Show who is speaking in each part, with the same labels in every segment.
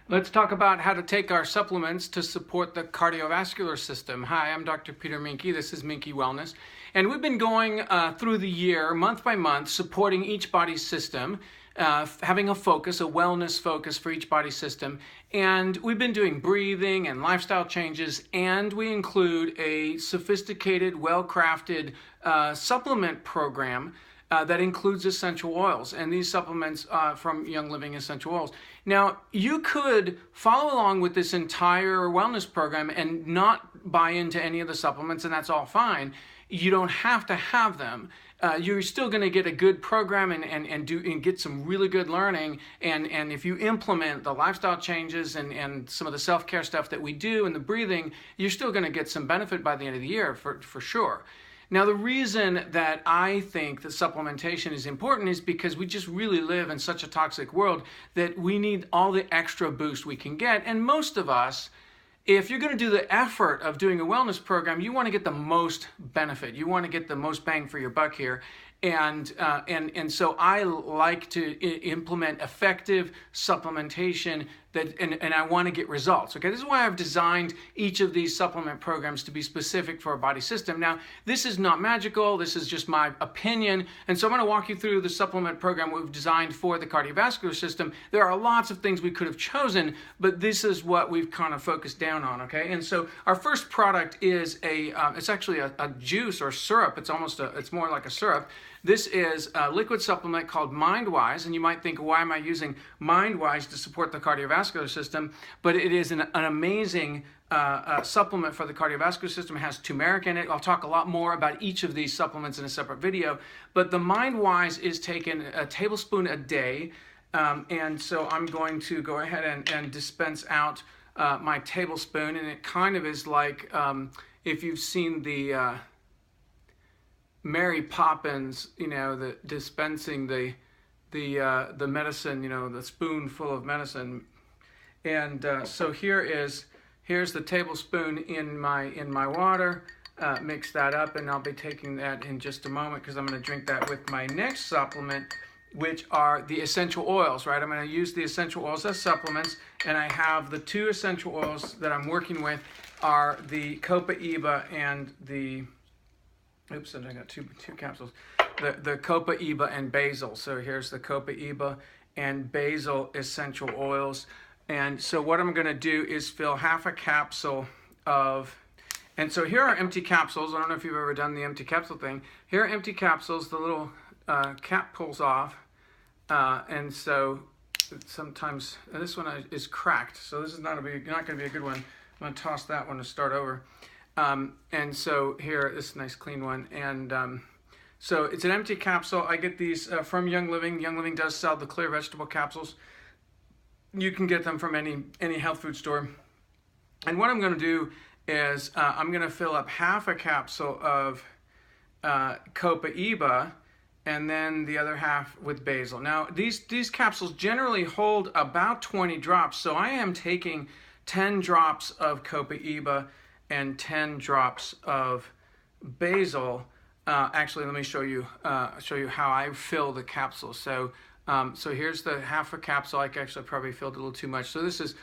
Speaker 1: Let's talk about how to take our supplements to support the cardiovascular system. Hi, I'm Dr. Peter Minke. This is Minke Wellness. And we've been going through the year, month by month, supporting each body's system, having a focus, a wellness focus for each body system. And we've been doing breathing and lifestyle changes, and we include a sophisticated, well-crafted supplement program that includes essential oils, and these supplements from Young Living Essential Oils. Now, you could follow along with this entire wellness program and not buy into any of the supplements, and that's all fine. You don't have to have them. You're still going to get a good program and get some really good learning. And if you implement the lifestyle changes and some of the self-care stuff that we do and the breathing, you're still going to get some benefit by the end of the year for sure. Now, the reason that I think that supplementation is important is because we just really live in such a toxic world that we need all the extra boost we can get. And most of us, if you're going to do the effort of doing a wellness program, you want to get the most benefit. You want to get the most bang for your buck here. And so I like to implement effective supplementation and I want to get results. Okay, this is why I've designed each of these supplement programs to be specific for a body system. Now, this is not magical. This is just my opinion. And so I'm going to walk you through the supplement program we've designed for the cardiovascular system. There are lots of things we could have chosen, but this is what we've kind of focused down on. Okay, and so our first product is it's actually a juice or syrup. It's more like a syrup. This is a liquid supplement called MindWise, and you might think, why am I using MindWise to support the cardiovascular system? But it is an amazing supplement for the cardiovascular system. It has turmeric in it. I'll talk a lot more about each of these supplements in a separate video. But the MindWise is taken a tablespoon a day, and so I'm going to go ahead and dispense out my tablespoon, and it kind of is like if you've seen the Mary Poppins, the dispensing the medicine, the spoonful of medicine, and so here's the tablespoon in my water. Mix that up, and I'll be taking that in just a moment because I'm going to drink that with my next supplement, which are the essential oils. Right, I'm going to use the essential oils as supplements, and I have the two essential oils that I'm working with are the Copaiba and the I got two capsules. The Copaiba and Basil. So here's the Copaiba and Basil essential oils. And so what I'm going to do is fill half a capsule of, and so here are empty capsules. I don't know if you've ever done the empty capsule thing. Here are empty capsules. The little cap pulls off. And so sometimes, this one is cracked. So this is not going to be a good one. I'm going to toss that one to start over. And so here, this is a nice clean one. And so it's an empty capsule. I get these from Young Living. Young Living does sell the clear vegetable capsules. You can get them from any health food store. And what I'm going to do is I'm going to fill up half a capsule of Copaiba and then the other half with Basil. Now, these capsules generally hold about 20 drops. So I am taking 10 drops of Copaiba and 10 drops of Basil. Actually, let me show you how I fill the capsule. So here's the half a capsule. I actually probably filled a little too much. So this is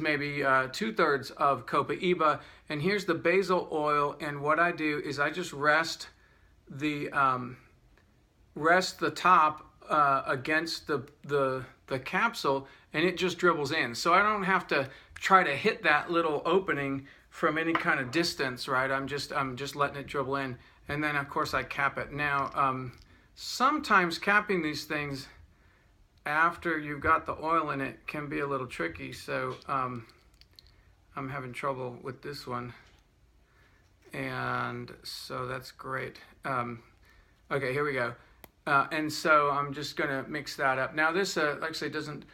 Speaker 1: maybe 2/3 of Copaiba, and here's the basil oil. And what I do is I just rest the top against the capsule, and it just dribbles in. So I don't have to try to hit that little opening from any kind of distance, right? I'm just letting it dribble in, and then of course I cap it. Now, sometimes capping these things after you've got the oil in it can be a little tricky. So I'm having trouble with this one, and so that's great. Okay, here we go. And so I'm just gonna mix that up. Now this, like I say, doesn't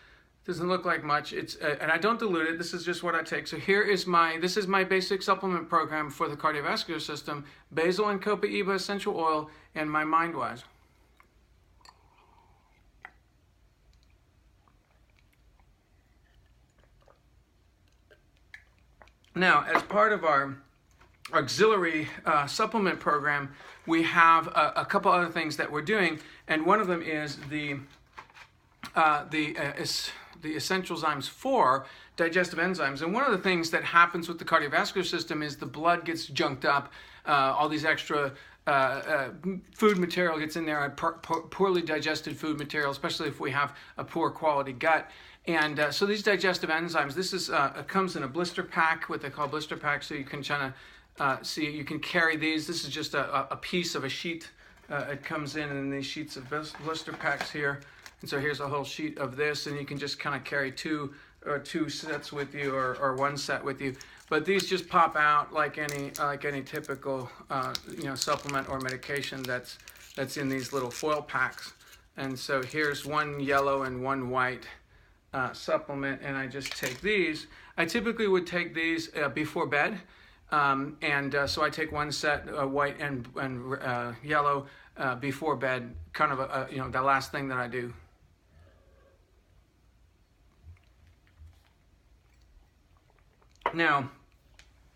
Speaker 1: look like much. It's and I don't dilute it. This is just what I take. So this is my basic supplement program for the cardiovascular system: Basil and Copaiba essential oil and my MindWise. Now, as part of our auxiliary supplement program, we have a couple other things that we're doing, and one of them is the the Essentialzymes-4 digestive enzymes. And one of the things that happens with the cardiovascular system is the blood gets junked up, all these extra food material gets in there, poorly digested food material, especially if we have a poor quality gut. And so these digestive enzymes, this is comes in a blister pack, what they call blister pack, so you can kind of see, you can carry these. This is just a piece of a sheet. It comes in these sheets of blister packs here. And so here's a whole sheet of this, and you can just kind of carry two sets with you, or one set with you. But these just pop out like any typical supplement or medication that's in these little foil packs. And so here's one yellow and one white supplement, and I just take these. I typically would take these before bed, so I take one set white and yellow before bed, kind of the last thing that I do. Now,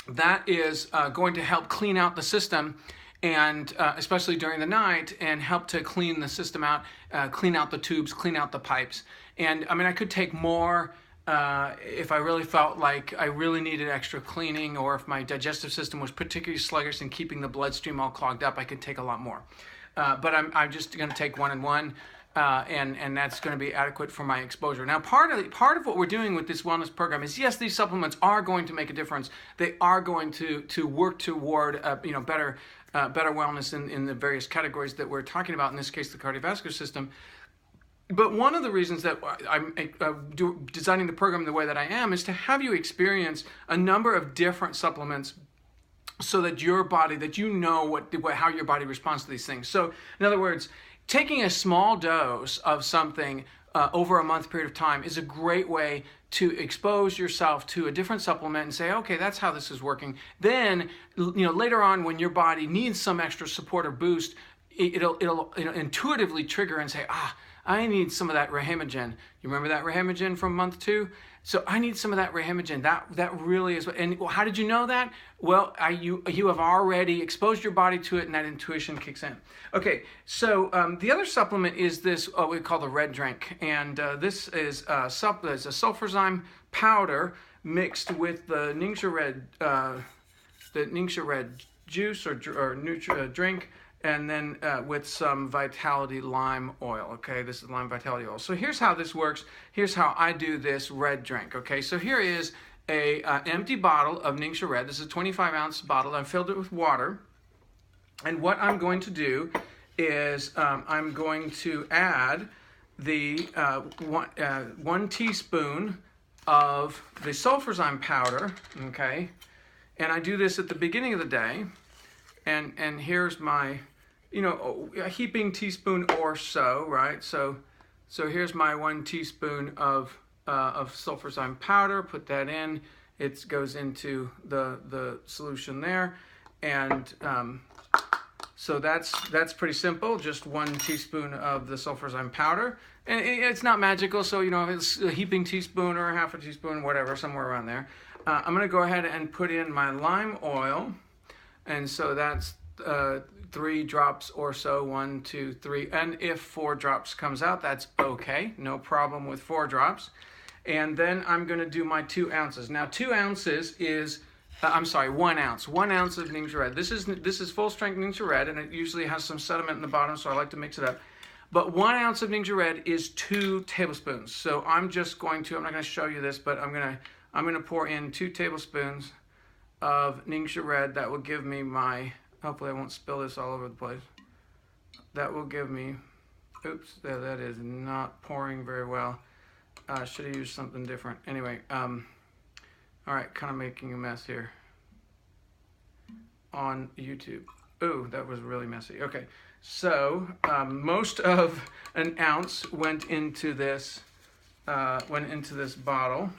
Speaker 1: that is going to help clean out the system, and especially during the night, and help to clean the system out, clean out the tubes, clean out the pipes. And I mean, I could take more if I really felt like I really needed extra cleaning, or if my digestive system was particularly sluggish and keeping the bloodstream all clogged up, I could take a lot more. But I'm just going to take one and one. And that's going to be adequate for my exposure. Now, part of what we're doing with this wellness program is, yes, these supplements are going to make a difference. They are going to work toward better wellness in the various categories that we're talking about. In this case, the cardiovascular system. But one of the reasons that I'm designing the program the way that I am is to have you experience a number of different supplements, so that your body, that you know how your body responds to these things. So, in other words, taking a small dose of something over a month period of time is a great way to expose yourself to a different supplement and say, okay, that's how this is working. Then, later on, when your body needs some extra support or boost, it'll intuitively trigger and say, I need some of that Rehemagen. You remember that Rehemagen from month 2? So I need some of that Rehemagen. That really is. And how did you know that? Well, you have already exposed your body to it, and that intuition kicks in. Okay, so the other supplement is this, what we call the red drink. And this is a sulfurzyme powder mixed with the Ningxia Red juice or drink, and then with some Vitality lime oil. Okay, this is lime Vitality oil. So here's how this works. Here's how I do this red drink. Okay, so here is an empty bottle of Ningxia Red. This is a 25-ounce bottle. I filled it with water. And what I'm going to do is I'm going to add the 1 teaspoon of the sulfurzyme powder. Okay, and I do this at the beginning of the day. And here's my, a heaping teaspoon or so, right? So here's my 1 teaspoon of sulfurzyme powder. Put that in. It goes into the solution there, and so that's pretty simple. Just 1 teaspoon of the sulfurzyme powder, and it's not magical. So it's a heaping teaspoon or a half a teaspoon, whatever, somewhere around there. I'm going to go ahead and put in my lime oil. And so that's 3 drops or so, 1, 2, 3. And if 4 drops comes out, that's okay. No problem with 4 drops. And then I'm going to do my 2 ounces. Now, 2 ounces is, 1 ounce. 1 ounce of Ningxia Red. This is full strength Ningxia Red, and it usually has some sediment in the bottom, so I like to mix it up. But 1 ounce of Ningxia Red is 2 tablespoons. So I'm just going to, I'm not going to show you this, but I'm going to pour in 2 tablespoons of Ningxia Red. That will give me my, hopefully I won't spill this all over the place. That will give me, oops, that is not pouring very well. Should have used something different. Anyway, all right, kind of making a mess here on YouTube. Ooh, that was really messy. Okay, so most of an ounce went into this bottle.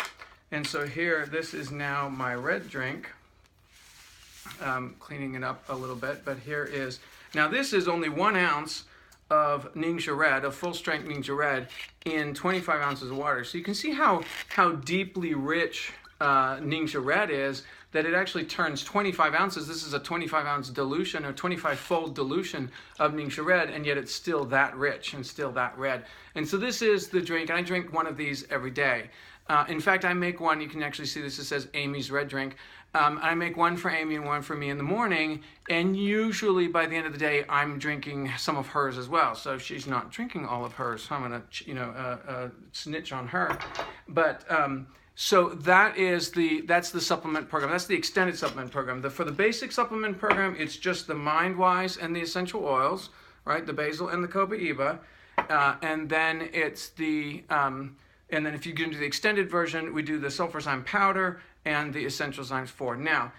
Speaker 1: And so here, this is now my red drink. Cleaning it up a little bit, but here is, now this is only 1 ounce of Ningxia Red, of full strength Ningxia Red, in 25 ounces of water. So you can see how deeply rich Ningxia Red is that it actually turns 25 ounces. This is a 25-ounce dilution or 25-fold dilution of Ningxia Red, and yet it's still that rich and still that red. And so this is the drink, and I drink one of these every day. In fact, I make one, you can actually see this, it says Amy's Red Drink. I make one for Amy and one for me in the morning, and usually by the end of the day, I'm drinking some of hers as well. So she's not drinking all of hers, so I'm gonna, snitch on her. But so that's the supplement program. That's the extended supplement program. For the basic supplement program, it's just the MindWise and the essential oils, right? The Basil and the Copaiba, and then it's the and then if you get into the extended version, we do the Sulfurzyme powder and the Essentialzymes-4. Now,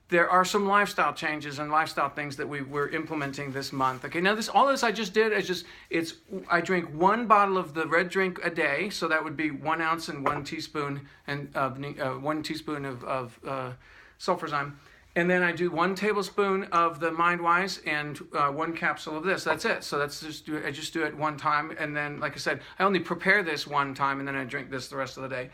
Speaker 1: there are some lifestyle changes and lifestyle things that we're implementing this month. Okay, now all this I just did is I drink 1 bottle of the red drink a day, so that would be 1 ounce and 1 teaspoon and 1 teaspoon of Sulfurzyme. And then I do 1 tablespoon of the MindWise and 1 capsule of this. That's it. So I just do it one time, and then, like I said, I only prepare this one time, and then I drink this the rest of the day.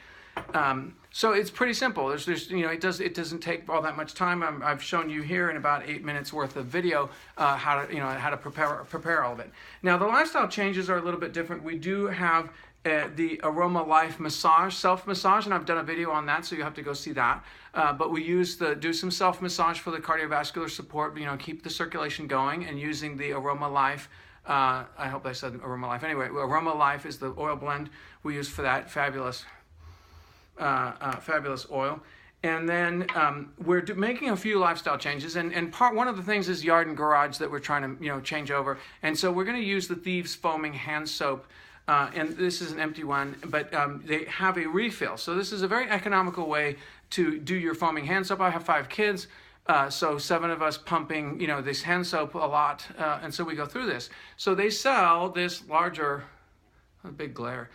Speaker 1: So it's pretty simple. It doesn't take all that much time. I've shown you here in about 8 minutes worth of video how to prepare all of it. Now the lifestyle changes are a little bit different. We do have the Aroma Life massage, self-massage, and I've done a video on that, so you have to go see that. But we do some self-massage for the cardiovascular support, keep the circulation going, and using the Aroma Life. I hope I said Aroma Life. Anyway, Aroma Life is the oil blend we use for that. Fabulous oil. And then we're making a few lifestyle changes, and one of the things is yard and garage that we're trying to change over. And so we're going to use the Theives foaming hand soap. And this is an empty one, but they have a refill. So this is a very economical way to do your foaming hand soap. I have 5 kids, so 7 of us pumping, this hand soap a lot, and so we go through this. So they sell this larger, a big glare,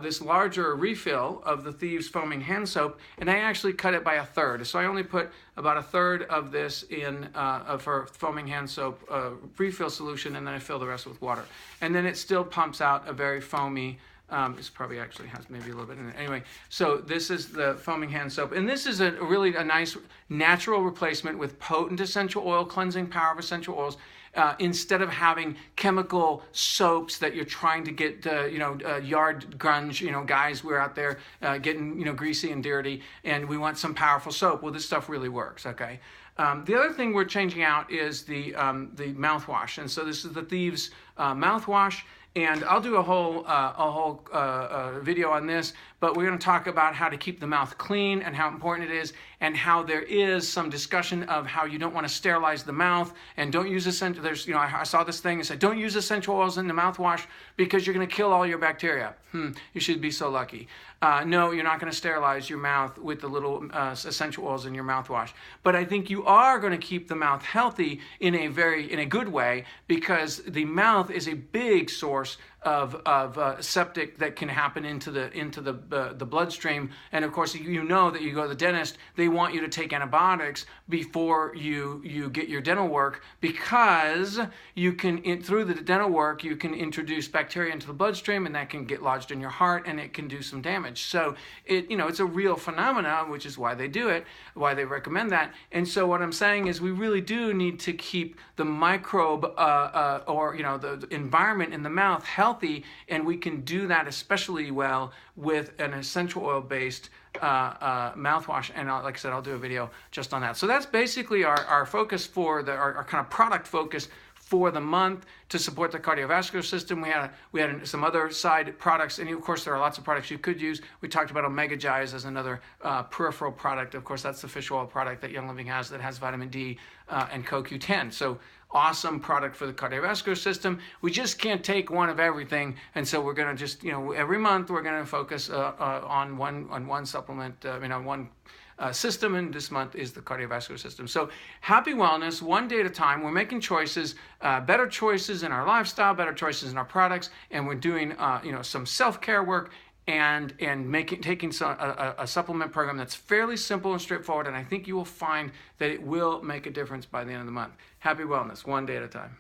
Speaker 1: this larger refill of the Theives foaming hand soap, and I actually cut it by 1/3. So I only put about 1/3 of this in for foaming hand soap refill solution, and then I fill the rest with water. And then it still pumps out a very foamy, this probably actually has maybe a little bit in it. Anyway, so this is the foaming hand soap, and this is really a nice natural replacement with potent essential oil, cleansing power of essential oils. Instead of having chemical soaps that you're trying to get, yard grunge, guys, we're out there getting, greasy and dirty, and we want some powerful soap. Well, this stuff really works, okay? The other thing we're changing out is the mouthwash, and so this is the Theives mouthwash. And I'll do a whole video on this, but we're going to talk about how to keep the mouth clean and how important it is, and how there is some discussion of how you don't want to sterilize the mouth and don't use essential. I saw this thing that said don't use essential oils in the mouthwash because you're going to kill all your bacteria. You should be so lucky. No, you're not going to sterilize your mouth with the little essential oils in your mouthwash. But I think you are going to keep the mouth healthy in a good way, because the mouth is a big source of septic that can happen into the bloodstream. And of course, that you go to the dentist, they want you to take antibiotics before you get your dental work, because you can through the dental work you can introduce bacteria into the bloodstream, and that can get lodged in your heart, and it can do some damage. So it's a real phenomenon, which is why they do it, why they recommend that. And so what I'm saying is we really do need to keep the microbe or the environment in the mouth healthy, and we can do that especially well with an essential oil based mouthwash. And like I said, I'll do a video just on that. So that's basically our focus for our kind of product focus for the month to support the cardiovascular system. We had some other side products, and of course there are lots of products you could use. We talked about Omega Gize as another peripheral product. Of course, that's the fish oil product that Young Living has that has vitamin D and CoQ10. So awesome product for the cardiovascular system. We just can't take one of everything, and so we're going to just every month we're going to focus on one supplement, one system, and this month is the cardiovascular system. So happy wellness, one day at a time. We're making choices, better choices in our lifestyle, better choices in our products, and we're doing some self-care work and taking a supplement program that's fairly simple and straightforward, and I think you will find that it will make a difference by the end of the month. Happy wellness, one day at a time.